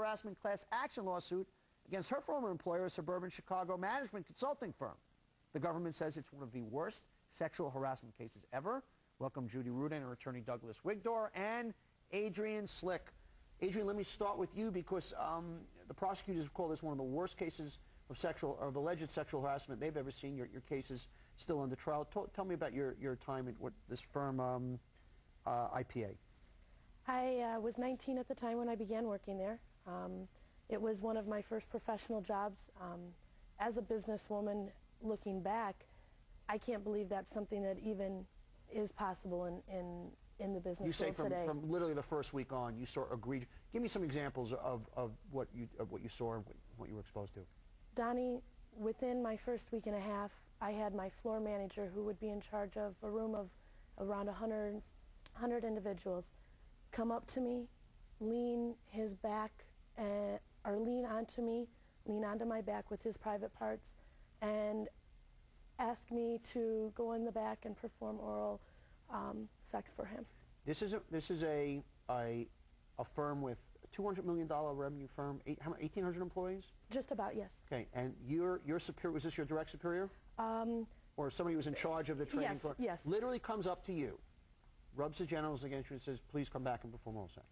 harassment class action lawsuit against her former employer, a suburban Chicago management consulting firm. The government says it's one of the worst sexual harassment cases ever. Welcome Judy Rudin and her attorney Douglas Wigdor and Adrian Slick. Adrian, let me start with you because the prosecutors have called this one of the worst cases of alleged sexual harassment they've ever seen. Your case is still under trial. Tell me about your time at this firm, IPA. I was 19 at the time when I began working there. It was one of my first professional jobs. As a businesswoman, looking back, I can't believe that's something that even is possible in the business world today. You say from literally the first week on, you sort of agreed. Give me some examples of what you saw and what you were exposed to. Donnie, within my first week and a half, I had my floor manager, who would be in charge of a room of around 100 individuals, come up to me, lean his back, or lean onto me, lean onto my back with his private parts, and ask me to go in the back and perform oral sex for him. This is a firm with a $200 million revenue firm. 1,800 employees? Just about, yes. Okay, and your superior, was this your direct superior? Or somebody who was in charge of the training? Yes, yes. Literally comes up to you, rubs his genitals against you and says, please come back and perform oral sex.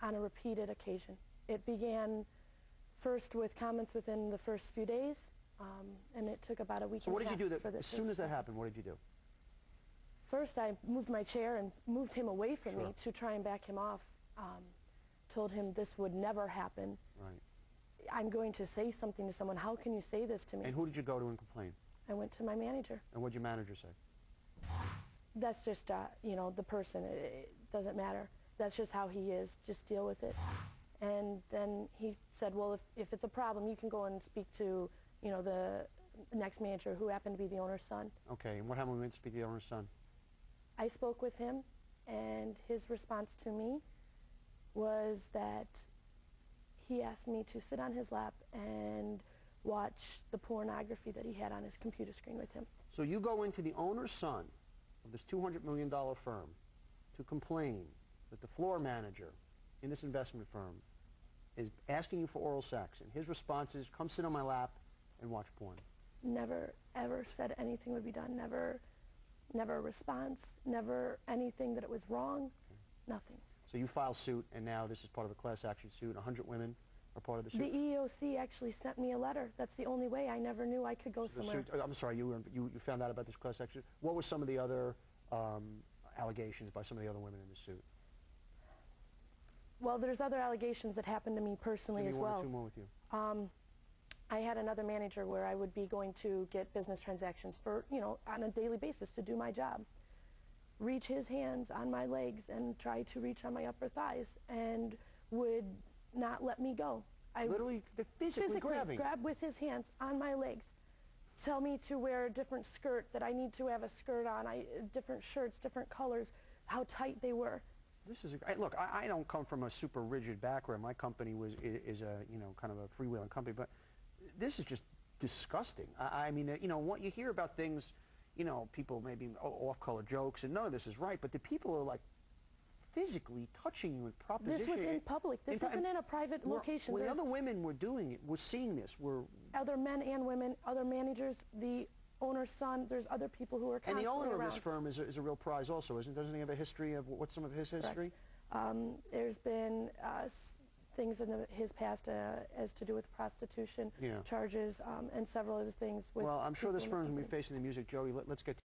On a repeated occasion. It began first with comments within the first few days, and it took about a week. So what did you do as soon as that happened? What did you do? First, I moved my chair and moved him away from me to try and back him off. Told him this would never happen. Right. I'm going to say something to someone. How can you say this to me? And who did you go to and complain? I went to my manager. And what did your manager say? That's just, you know, the person. It doesn't matter. That's just how he is. Just deal with it. And then he said, well, if it's a problem, you can go and speak to, you know, the next manager, who happened to be the owner's son. Okay, and what happened when we went to speak to the owner's son? I spoke with him, and his response to me was that he asked me to sit on his lap and watch the pornography that he had on his computer screen with him. So you go into the owner's son of this $200 million firm to complain that the floor manager in this investment firm is asking you for oral sex, and his response is, come sit on my lap and watch porn. Never, ever said anything would be done. Never a response, never anything that it was wrong, nothing. So you file suit, and now this is part of a class action suit. 100 women are part of the suit? The EEOC actually sent me a letter. That's the only way. I never knew I could go somewhere. I'm sorry, you found out about this class action. What were some of the other allegations by some of the other women in the suit? Well, there's other allegations that happened to me personally as well. Give me one or two more with you. I had another manager where I would be going to get business transactions for, you know, on a daily basis to do my job. Reach his hands on my legs and try to reach on my upper thighs, and would not let me go. Literally, physically grabbing? Grab with his hands on my legs. Tell me to wear a different skirt, that I need to have a skirt on, different shirts, different colors, how tight they were. This is look, I don't come from a super rigid background. My company is a, you know, kind of a freewheeling company, but this is just disgusting. I mean, you know, what you hear about things, you know, people maybe off-color jokes, and none of this is right, but the people are like physically touching you and propositioning. This was in public. This isn't in a private location. When the other women were doing it, were seeing this, were other men and women, other managers, the owner's son. There's other people who are constantly around. And the owner of this firm is a real prize also, isn't? Doesn't he have a history of what's some of his history? There's been things in his past as to do with prostitution charges and several other things. Well, I'm sure this firm's going to be facing the music. Joey, let's get to